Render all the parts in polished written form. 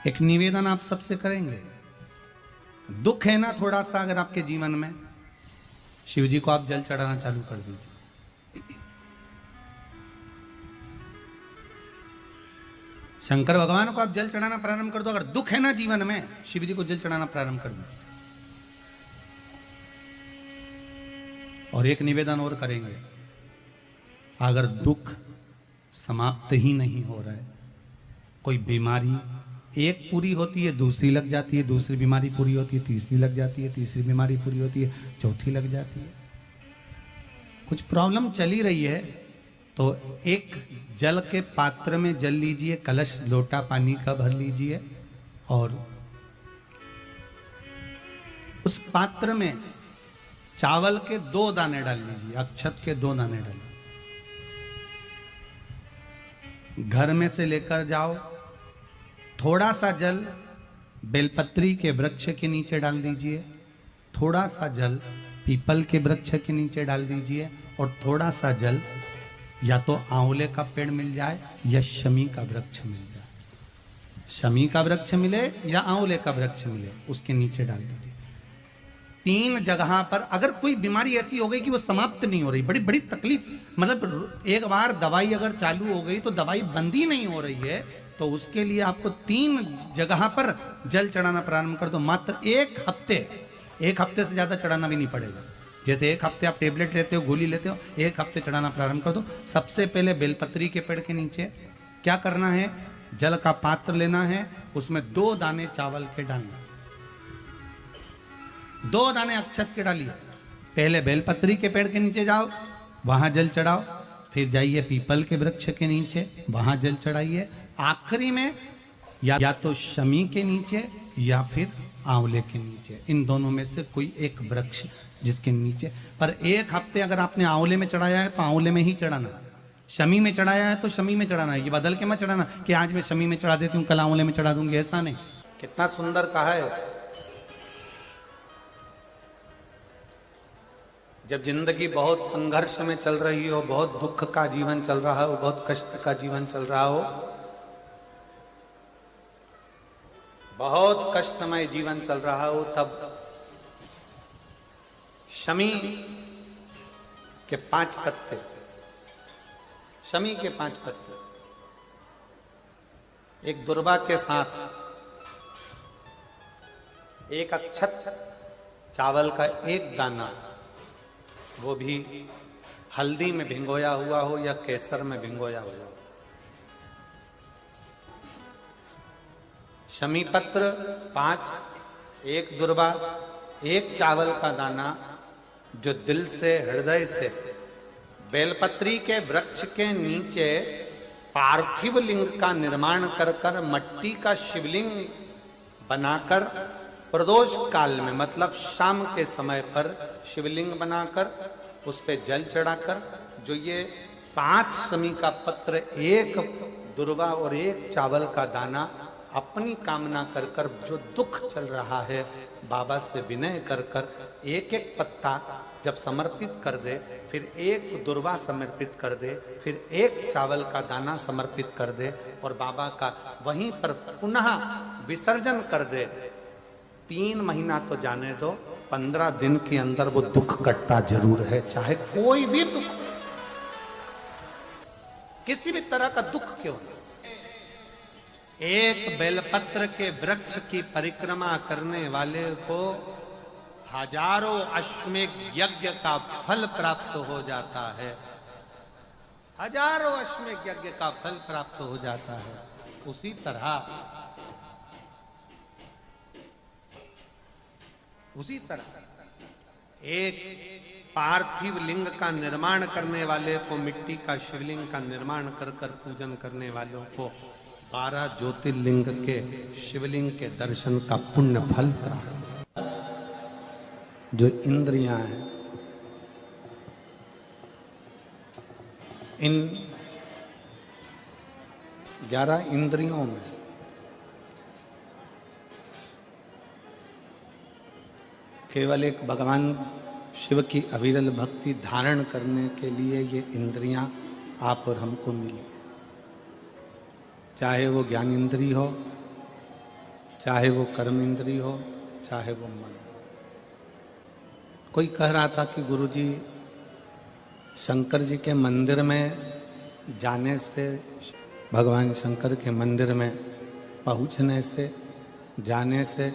एक निवेदन आप सबसे करेंगे, दुख है ना थोड़ा सा अगर आपके जीवन में, शिव जी को आप जल चढ़ाना चालू कर दीजिए। शंकर भगवान को आप जल चढ़ाना प्रारंभ कर दो। अगर दुख है ना जीवन में, शिव जी को जल चढ़ाना प्रारंभ कर दो। और एक निवेदन और करेंगे, अगर दुख समाप्त ही नहीं हो रहा है, कोई बीमारी एक पूरी होती है दूसरी लग जाती है, दूसरी बीमारी पूरी होती है तीसरी लग जाती है, तीसरी बीमारी पूरी होती है चौथी लग जाती है, कुछ प्रॉब्लम चली रही है, तो एक जल के पात्र में जल लीजिए, कलश लोटा पानी का भर लीजिए और उस पात्र में चावल के 2 दाने डाल लीजिए, अक्षत के 2 दाने डालिए। घर में से लेकर जाओ, थोड़ा सा जल बेलपत्री के वृक्ष के नीचे डाल दीजिए, थोड़ा सा जल पीपल के वृक्ष के नीचे डाल दीजिए और थोड़ा सा जल या तो आंवले का पेड़ मिल जाए या शमी का वृक्ष मिल जाए, शमी का वृक्ष मिले या आंवले का वृक्ष मिले, उसके नीचे डाल दीजिए। 3 जगह पर अगर कोई बीमारी ऐसी हो गई कि वो समाप्त नहीं हो रही, बड़ी बड़ी तकलीफ, मतलब एक बार दवाई अगर चालू हो गई तो दवाई बंद ही नहीं हो रही है, तो उसके लिए आपको 3 जगह पर जल चढ़ाना प्रारंभ कर दो। मात्र 1 हफ्ते से ज्यादा चढ़ाना भी नहीं पड़ेगा। जैसे 1 हफ्ते आप टेबलेट लेते हो, गोली लेते हो, 1 हफ्ते चढ़ाना प्रारंभ कर दो। सबसे पहले बेलपत्री के पेड़ के नीचे क्या करना है, जल का पात्र लेना है, उसमें 2 दाने चावल के डालना, 2 दाने अक्षत के डालिए। पहले बेलपत्री के पेड़ के नीचे जाओ, वहां जल चढ़ाओ, फिर जाइए पीपल के वृक्ष के नीचे, वहां जल चढ़ाइए, आखिरी में या तो शमी के नीचे या फिर आंवले के नीचे, इन दोनों में से कोई एक वृक्ष जिसके नीचे। पर 1 हफ्ते अगर आपने आंवले में चढ़ाया है तो आंवले में ही चढ़ाना, शमी में चढ़ाया है तो शमी में चढ़ाना है। ये बदल के मत चढ़ाना कि आज मैं शमी में चढ़ा देती हूँ कल आंवले में चढ़ा दूंगी, ऐसा नहीं। कितना सुंदर कहा है, जब जिंदगी बहुत संघर्ष में चल रही हो, बहुत दुख का जीवन चल रहा हो, बहुत कष्ट का जीवन चल रहा हो, बहुत कष्टमय जीवन चल रहा हो, तब शमी के 5 पत्ते, शमी के 5 पत्ते, एक दुर्वा के साथ 1 अक्षत, चावल का 1 दाना, वो भी हल्दी में भिंगोया हुआ हो या केसर में भिंगोया हुआ हो, शमी पत्र 5, 1 दुर्वा, 1 चावल का दाना, जो दिल से हृदय से बेलपत्री के वृक्ष के नीचे पार्थिव लिंग का निर्माण कर कर मट्टी का शिवलिंग बनाकर प्रदोष काल में, मतलब शाम के समय पर शिवलिंग बनाकर उस पे जल चढ़ाकर, जो ये 5 शमी का पत्र, 1 दुर्वा और 1 चावल का दाना, अपनी कामना कर कर जो दुख चल रहा है बाबा से विनय कर कर 1-1 पत्ता जब समर्पित कर दे, फिर 1 दुर्वा समर्पित कर दे, फिर 1 चावल का दाना समर्पित कर दे और बाबा का वहीं पर पुनः विसर्जन कर दे, 3 महीना तो जाने दो, 15 दिन के अंदर वो दुख कटता जरूर है, चाहे कोई भी दुख, किसी भी तरह का दुख क्यों नहीं। 1 बेलपत्र के वृक्ष की परिक्रमा करने वाले को हजारों अश्वमेघ यज्ञ का फल प्राप्त हो जाता है, हजारों अश्वमेघ यज्ञ का फल प्राप्त हो जाता है। उसी तरह 1 पार्थिव लिंग का निर्माण करने वाले को, मिट्टी का शिवलिंग का निर्माण कर कर पूजन करने वालों को 12 ज्योतिर्लिंग के शिवलिंग के दर्शन का पुण्य फल प्राप्त। जो इंद्रियां हैं, इन 11 इंद्रियों में केवल एक भगवान शिव की अविरल भक्ति धारण करने के लिए ये इंद्रियां आप और हमको मिली, चाहे वो ज्ञान इंद्री हो, चाहे वो कर्म इंद्री हो, चाहे वो मन। कोई कह रहा था कि गुरुजी, शंकर जी के मंदिर में जाने से, भगवान शंकर के मंदिर में पहुंचने से, जाने से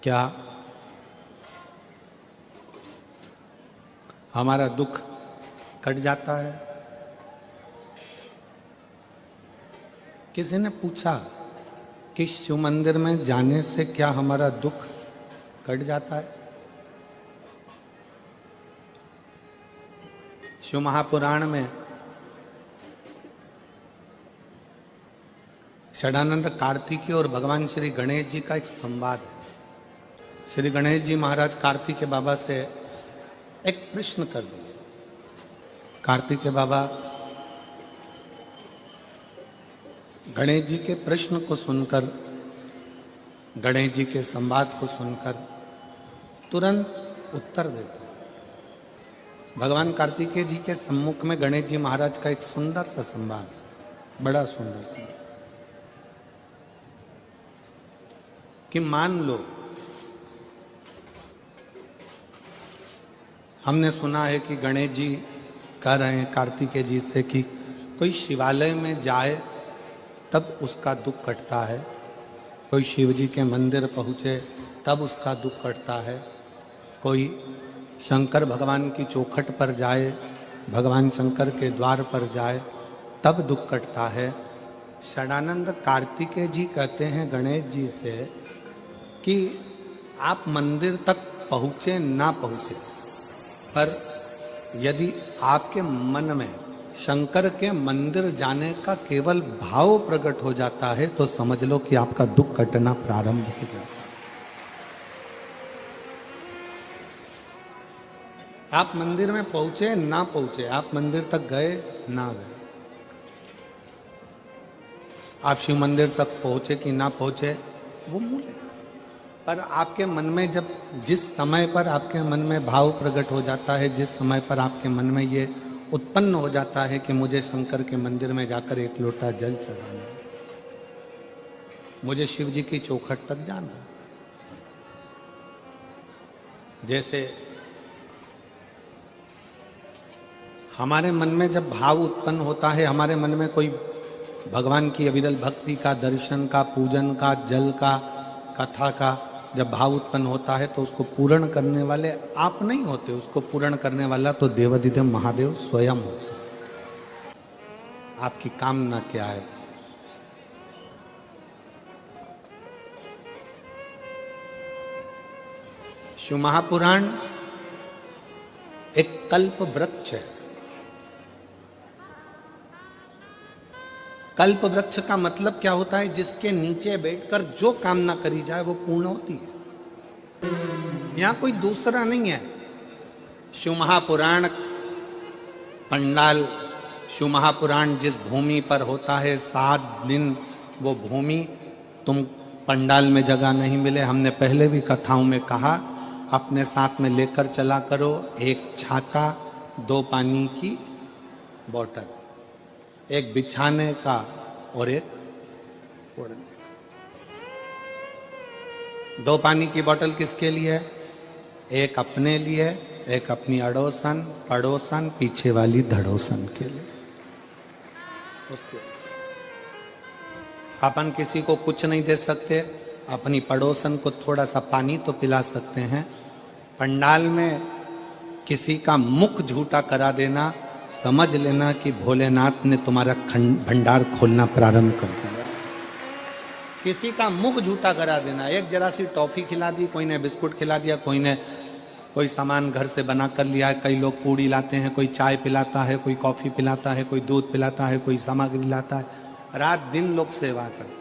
क्या हमारा दुख कट जाता है? किसी ने पूछा कि शिव मंदिर में जाने से क्या हमारा दुख कट जाता है? शिव महापुराण में षडानंद कार्तिकेय और भगवान श्री गणेश जी का एक संवाद है। श्री गणेश जी महाराज कार्तिकेय बाबा से एक प्रश्न कर दिए। कार्तिकेय बाबा गणेश जी के प्रश्न को सुनकर, गणेश जी के संवाद को सुनकर तुरंत उत्तर देते। भगवान कार्तिकेय जी के सम्मुख में गणेश जी महाराज का एक सुंदर सा संवाद है, बड़ा सुंदर सा, कि मान लो हमने सुना है कि गणेश जी कह रहे हैं कार्तिकेय जी से कि कोई शिवालय में जाए तब उसका दुख कटता है, कोई शिव जी के मंदिर पहुँचे तब उसका दुख कटता है, कोई शंकर भगवान की चौखट पर जाए, भगवान शंकर के द्वार पर जाए तब दुख कटता है। षडानंद कार्तिकेय जी कहते हैं गणेश जी से कि आप मंदिर तक पहुँचे ना पहुँचे, पर यदि आपके मन में शंकर के मंदिर जाने का केवल भाव प्रकट हो जाता है तो समझ लो कि आपका दुख कटना प्रारंभ हो जाता है। आप मंदिर में पहुंचे ना पहुंचे, आप मंदिर तक गए ना गए, आप शिव मंदिर तक पहुंचे कि ना पहुंचे वो मूल है, पर आपके मन में जब, जिस समय पर आपके मन में भाव प्रकट हो जाता है, जिस समय पर आपके मन में ये उत्पन्न हो जाता है कि मुझे शंकर के मंदिर में जाकर एक लोटा जल चढ़ाना, मुझे शिव जी की चौखट तक जाना, जैसे हमारे मन में जब भाव उत्पन्न होता है, हमारे मन में कोई भगवान की अविरल भक्ति का, दर्शन का, पूजन का, जल का, कथा का जब भाव उत्पन्न होता है तो उसको पूर्ण करने वाले आप नहीं होते, उसको पूर्ण करने वाला तो देवाधिदेव महादेव स्वयं होते हैं। आपकी कामना क्या है? शिव महापुराण एक कल्प वृक्ष है। कल्प वृक्ष का मतलब क्या होता है? जिसके नीचे बैठकर जो कामना करी जाए वो पूर्ण होती है। यहां कोई दूसरा नहीं है। शिव महापुराण पंडाल, शिव महापुराण जिस भूमि पर होता है 7 दिन वो भूमि तुम पंडाल में जगह नहीं मिले, हमने पहले भी कथाओं में कहा, अपने साथ में लेकर चला करो एक छाता, 2 पानी की बोतल, एक बिछाने का और एक ओढ़ने का। 2 पानी की बोतल किसके लिए? एक अपने लिए, एक अपनी अड़ोसन पड़ोसन पीछे वाली धड़ोसन के लिए। उसके अपन किसी को कुछ नहीं दे सकते, अपनी पड़ोसन को थोड़ा सा पानी तो पिला सकते हैं। पंडाल में किसी का मुख झूठा करा देना, समझ लेना कि भोलेनाथ ने तुम्हारा भंडार खोलना प्रारंभ कर दिया। किसी का मुख झूठा करा देना, एक जरा सी टॉफी खिला दी, कोई ने बिस्कुट खिला दिया, कोई ने कोई सामान घर से बना कर लिया है, कई लोग पूड़ी लाते हैं, कोई चाय पिलाता है, कोई कॉफी पिलाता है, कोई दूध पिलाता है, कोई सामग्री लाता है, रात दिन लोग सेवा करते।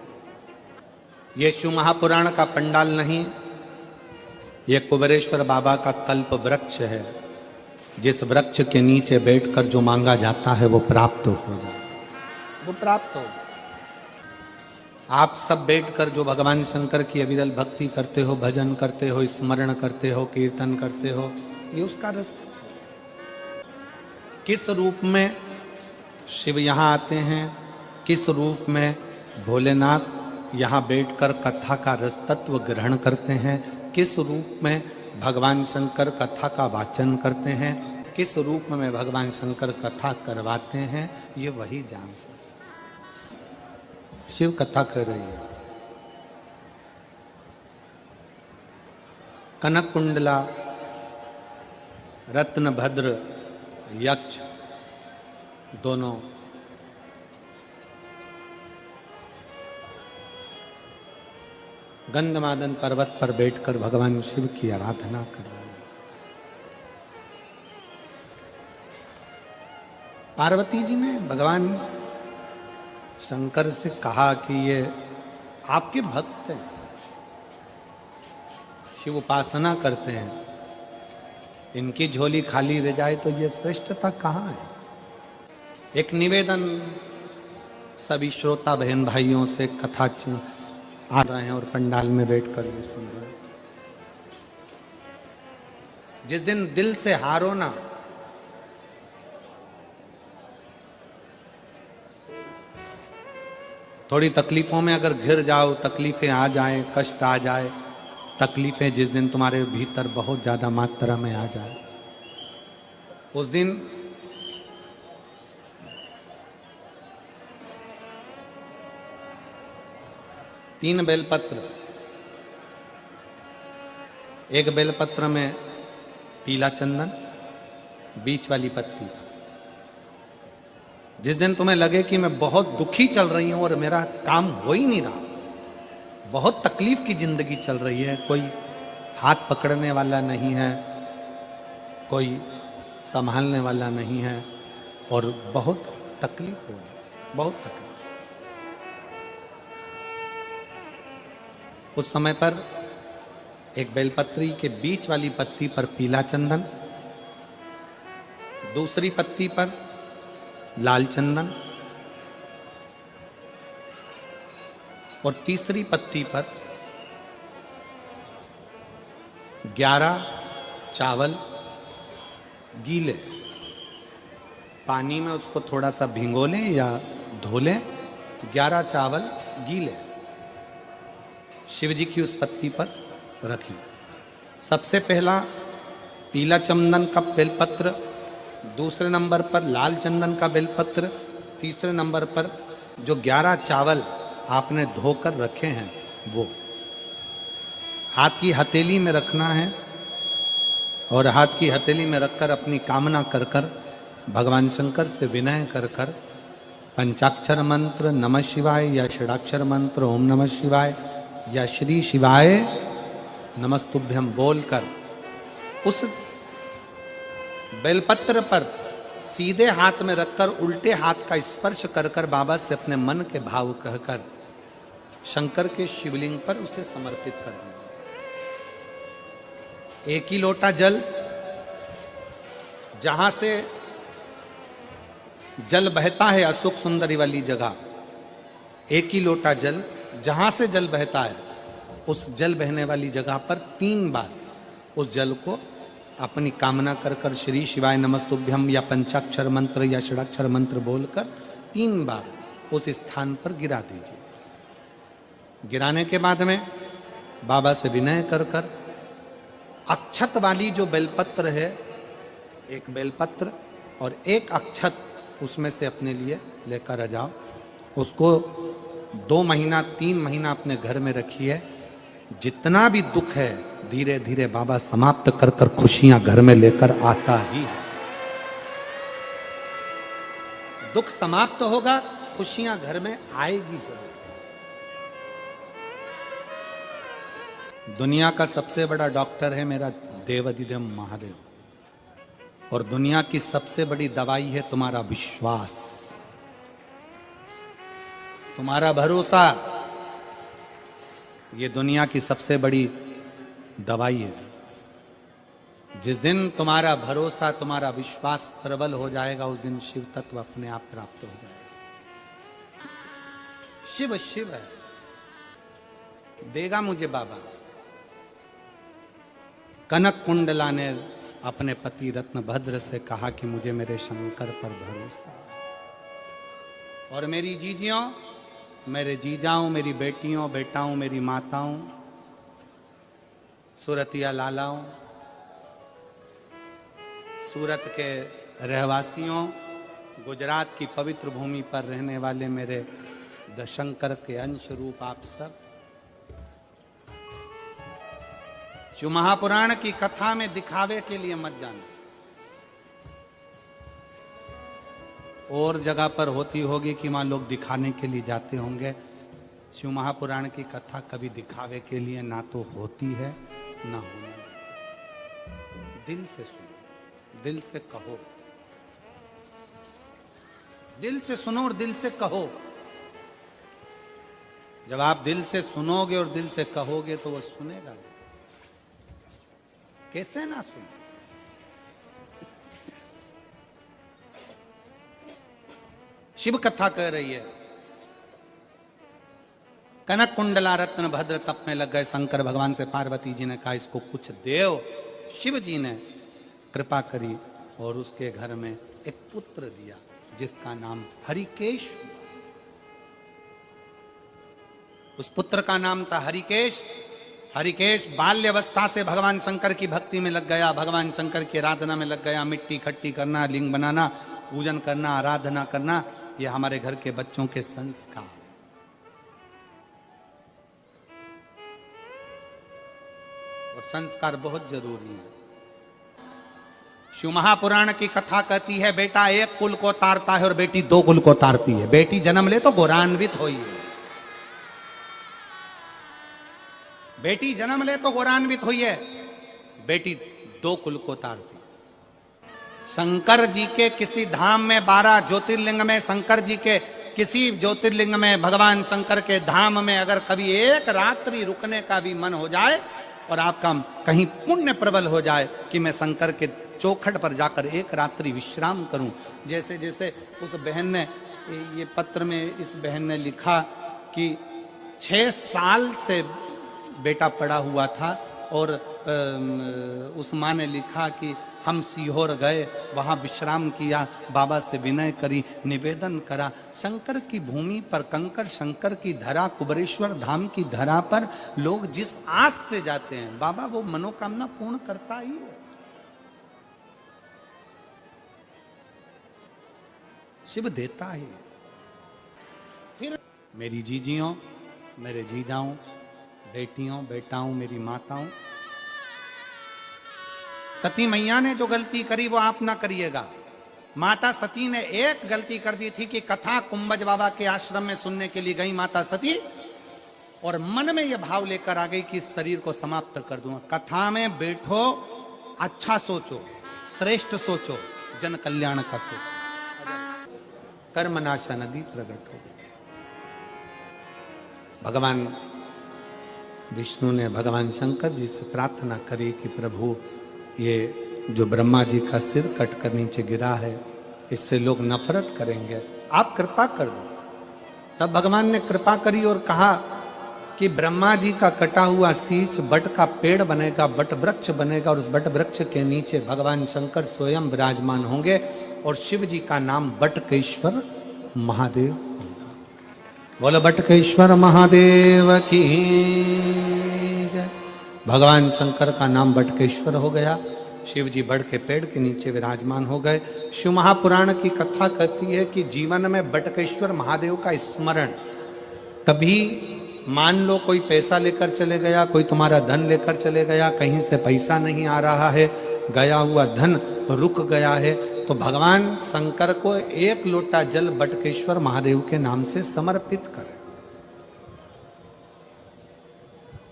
ये शिव महापुराण का पंडाल नहीं, ये कुबेरेश्वर बाबा का कल्प वृक्ष है, जिस वृक्ष के नीचे बैठकर जो मांगा जाता है वो प्राप्त हो जाए, वो प्राप्त हो। आप सब बैठकर जो भगवान शंकर की अविरल भक्ति करते हो, भजन करते हो, स्मरण करते हो, कीर्तन करते हो, ये उसका रास्ता। किस रूप में शिव यहाँ आते हैं, किस रूप में भोलेनाथ यहाँ बैठकर कथा का रस तत्व ग्रहण करते हैं, किस रूप में भगवान शंकर कथा का वाचन करते हैं, किस रूप में भगवान शंकर कथा करवाते हैं, ये वही जान सकते। शिव कथा कर रही है। कनक कुंडला, रत्नभद्र, यक्ष दोनों गंधमादन पर्वत पर बैठकर भगवान शिव की आराधना कर रहे हैं। पार्वती जी ने भगवान शंकर से कहा कि ये आपके भक्त हैं, शिव उपासना करते हैं, इनकी झोली खाली रह जाए तो ये श्रेष्ठता कहाँ है। एक निवेदन सभी श्रोता बहन भाइयों से, कथा आ रहे हैं और पंडाल में बैठकर भी सुन रहे हैं। जिस दिन दिल से हारो ना, थोड़ी तकलीफों में अगर घिर जाओ, तकलीफें आ जाएं, कष्ट आ जाए, तकलीफें जिस दिन तुम्हारे भीतर बहुत ज्यादा मात्रा में आ जाए, उस दिन तीन बेलपत्र, एक बेलपत्र में पीला चंदन, बीच वाली पत्ती। जिस दिन तुम्हें लगे कि मैं बहुत दुखी चल रही हूं और मेरा काम हो ही नहीं रहा, बहुत तकलीफ की जिंदगी चल रही है, कोई हाथ पकड़ने वाला नहीं है, कोई संभालने वाला नहीं है और बहुत तकलीफ हो रही, बहुत तकलीफ। उस समय पर एक बेलपत्री के बीच वाली पत्ती पर पीला चंदन, दूसरी पत्ती पर लाल चंदन और तीसरी पत्ती पर 11 चावल गीले, पानी में उसको थोड़ा सा भिगो लें या धो लें, 11 चावल गीले शिव जी की उस पत्ती पर रखी। सबसे पहला पीला चंदन का बेलपत्र, दूसरे नंबर पर लाल चंदन का बेलपत्र, तीसरे नंबर पर जो 11 चावल आपने धोकर रखे हैं वो हाथ की हथेली में रखना है और हाथ की हथेली में रखकर अपनी कामना कर कर भगवान शंकर से विनय कर कर पंचाक्षर मंत्र नमः शिवाय या षडाक्षर मंत्र ओम नमः शिवाय या श्री शिवाय नमस्तुभ्यम बोलकर उस बेलपत्र पर सीधे हाथ में रखकर उल्टे हाथ का स्पर्श कर कर बाबा से अपने मन के भाव कहकर शंकर के शिवलिंग पर उसे समर्पित कर दीजिए। एक ही लोटा जल, जहां से जल बहता है अशोक सुंदरी वाली जगह, एक ही लोटा जल जहां से जल बहता है उस जल बहने वाली जगह पर 3 बार उस जल को अपनी कामना कर कर श्री शिवाय नमस्तुभ्यम या पंचाक्षर मंत्र या षडाक्षर मंत्र बोलकर 3 बार उस स्थान पर गिरा दीजिए। गिराने के बाद में बाबा से विनय कर कर अक्षत वाली जो बेलपत्र है, एक बेलपत्र और एक अक्षत उसमें से अपने लिए लेकर आ जाओ। उसको 2 महीना 3 महीना अपने घर में रखिए। जितना भी दुख है धीरे धीरे बाबा समाप्त कर कर खुशियां घर में लेकर आता ही है। दुख समाप्त होगा, खुशियां घर में आएगी जरूर। दुनिया का सबसे बड़ा डॉक्टर है मेरा देवाधिदेव महादेव, और दुनिया की सबसे बड़ी दवाई है तुम्हारा विश्वास, तुम्हारा भरोसा। ये दुनिया की सबसे बड़ी दवाई है। जिस दिन तुम्हारा भरोसा, तुम्हारा विश्वास प्रबल हो जाएगा, उस दिन शिव तत्व अपने आप प्राप्त हो जाएगा। शिव शिव है, देगा मुझे बाबा। कनक कुंडला ने अपने पति रत्नभद्र से कहा कि मुझे मेरे शंकर पर भरोसा, और मेरी जीजियों मेरे जीजाओं, मेरी बेटियों, बेटाओं, मेरी माताओं, सूरतिया लालाओं, सूरत के रहवासियों, गुजरात की पवित्र भूमि पर रहने वाले मेरे दशंकर के अंश रूप आप सब, शिव महापुराण की कथा में दिखावे के लिए मत जाना। और जगह पर होती होगी कि वहां लोग दिखाने के लिए जाते होंगे। शिव महापुराण की कथा कभी दिखावे के लिए ना तो होती है ना होना। दिल से सुनो, दिल से कहो, दिल से सुनो और दिल से कहो। जब आप दिल से सुनोगे और दिल से कहोगे तो वो सुनेगा। कैसे ना सुने? शिव कथा कह रही है, कनक कुंडला रत्न भद्र तप में लग गए शंकर भगवान से पार्वती जी ने कहा इसको कुछ देव। शिव जी ने कृपा करी और उसके घर में एक पुत्र दिया जिसका नाम हरिकेश। उस पुत्र का नाम था हरिकेश। हरिकेश बाल्य अवस्था से भगवान शंकर की भक्ति में लग गया, भगवान शंकर की आराधना में लग गया। मिट्टी इकट्ठी करना, लिंग बनाना, पूजन करना, आराधना करना, ये हमारे घर के बच्चों के संस्कार। और संस्कार बहुत जरूरी है। शिव महापुराण की कथा कहती है बेटा एक कुल को तारता है और बेटी दो कुल को तारती है। बेटी जन्म ले तो गौरान्वित होई है। बेटी जन्म ले तो गौरान्वित हुई है, बेटी दो कुल को तारती। शंकर जी के किसी धाम में 12 ज्योतिर्लिंग में, शंकर जी के किसी ज्योतिर्लिंग में, भगवान शंकर के धाम में अगर कभी एक रात्रि रुकने का भी मन हो जाए और आपका कहीं पुण्य प्रबल हो जाए कि मैं शंकर के चौखट पर जाकर एक रात्रि विश्राम करूं। जैसे जैसे उस बहन ने ये पत्र में इस बहन ने लिखा कि 6 साल से बेटा पड़ा हुआ था और उस माँ ने लिखा कि हम सीहोर गए, वहां विश्राम किया, बाबा से विनय करी, निवेदन करा। शंकर की भूमि पर, कंकर शंकर की धरा, कुबरेश्वर धाम की धरा पर लोग जिस आस से जाते हैं बाबा वो मनोकामना पूर्ण करता ही है। शिव देता है। फिर मेरी जीजियों, मेरे जीजाओं, बेटियों, बेटाओं, मेरी माताओं, सती मैया ने जो गलती करी वो आप ना करिएगा। माता सती ने एक गलती कर दी थी कि कथा कुंभज बाबा के आश्रम में सुनने के लिए गई माता सती और मन में यह भाव लेकर आ गई कि इस शरीर को समाप्त कर दूंगा। कथा में बैठो, अच्छा सोचो, श्रेष्ठ सोचो, जन कल्याण का सोचो। कर्मनाशा नदी प्रकट हो गई। भगवान विष्णु ने भगवान शंकर जी से प्रार्थना करी कि प्रभु ये जो ब्रह्मा जी का सिर कट कर नीचे गिरा है इससे लोग नफरत करेंगे, आप कृपा कर दो। तब भगवान ने कृपा करी और कहा कि ब्रह्मा जी का कटा हुआ शीश बट का पेड़ बनेगा, बट वृक्ष बनेगा और उस बट वृक्ष के नीचे भगवान शंकर स्वयं विराजमान होंगे और शिव जी का नाम बटकेश्वर महादेव होगा। बोलो बटकेश्वर महादेव की। भगवान शंकर का नाम बटकेश्वर हो गया। शिव जी बड़ के पेड़ के नीचे विराजमान हो गए। शिव महापुराण की कथा कहती है कि जीवन में बटकेश्वर महादेव का स्मरण, कभी मान लो कोई पैसा लेकर चले गया, कोई तुम्हारा धन लेकर चले गया, कहीं से पैसा नहीं आ रहा है, गया हुआ धन रुक गया है, तो भगवान शंकर को एक लोटा जल बटकेश्वर महादेव के नाम से समर्पित करें।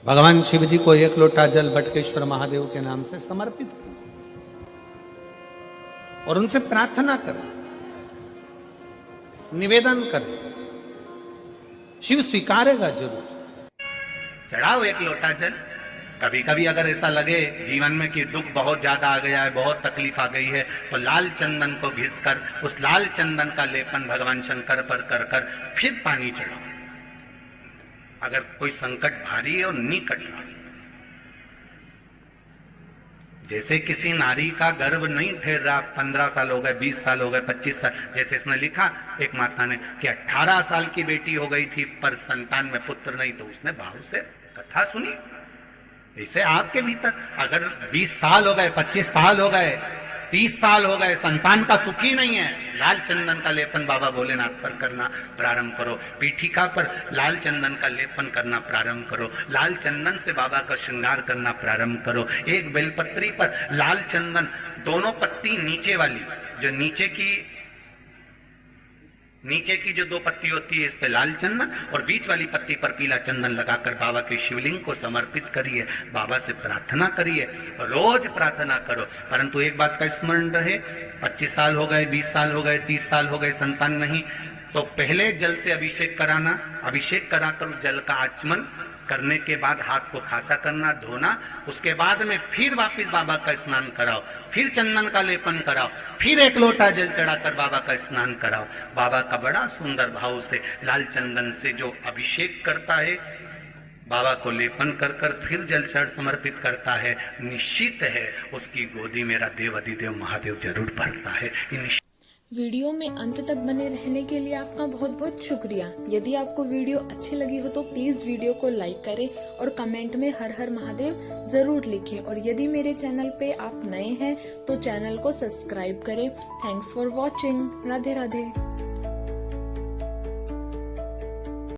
भगवान शिव जी को एक लोटा जल बटकेश्वर महादेव के नाम से समर्पित करें और उनसे प्रार्थना करें, निवेदन करें, शिव स्वीकारेगा जरूर। चढ़ाओ एक लोटा जल। कभी कभी अगर ऐसा लगे जीवन में कि दुख बहुत ज्यादा आ गया है, बहुत तकलीफ आ गई है, तो लाल चंदन को घिसकर उस लाल चंदन का लेपन भगवान शंकर पर कर कर फिर पानी चढ़ाओ। अगर कोई संकट भारी है और निकट रहा, जैसे किसी नारी का गर्भ नहीं ठहर रहा, 15 साल हो गए, 20 साल हो गए, 25 साल, जैसे इसने लिखा एक माता ने कि 18 साल की बेटी हो गई थी पर संतान में पुत्र नहीं, तो उसने भाव से कथा सुनी। ऐसे आपके भीतर अगर 20 साल हो गए, 25 साल हो गए, 30 साल हो गए, संतान का सुख ही नहीं है, लाल चंदन का लेपन बाबा भोलेनाथ पर करना प्रारंभ करो। पीठिका पर लाल चंदन का लेपन करना प्रारंभ करो। लाल चंदन से बाबा का श्रृंगार करना प्रारंभ करो। एक बेलपत्री पर लाल चंदन, दोनों पत्ती नीचे वाली, जो नीचे की जो 2 पत्ती होती है, इस पे लाल चंदन, और बीच वाली पत्ती पर पीला चंदन लगाकर बाबा के शिवलिंग को समर्पित करिए। बाबा से प्रार्थना करिए, रोज प्रार्थना करो। परंतु एक बात का स्मरण रहे, 25 साल हो गए, 20 साल हो गए, 30 साल हो गए, संतान नहीं, तो पहले जल से अभिषेक कराना, अभिषेक कराकर जल का आचमन करने के बाद हाथ को खासा करना, धोना, उसके बाद में फिर वापस बाबा का स्नान कराओ, फिर चंदन का लेपन कराओ, फिर 1 लोटा जल चढ़ाकर बाबा का स्नान कराओ। बाबा का बड़ा सुंदर भाव से लाल चंदन से जो अभिषेक करता है, बाबा को लेपन कर कर फिर जल चढ़ समर्पित करता है, निश्चित है उसकी गोदी मेरा देव अधिदेव महादेव जरूर भरता है। वीडियो में अंत तक बने रहने के लिए आपका बहुत बहुत शुक्रिया। यदि आपको वीडियो अच्छी लगी हो तो प्लीज वीडियो को लाइक करें और कमेंट में हर हर महादेव जरूर लिखें। और यदि मेरे चैनल पे आप नए हैं तो चैनल को सब्सक्राइब करें। Thanks for watching. Radhe Radhe.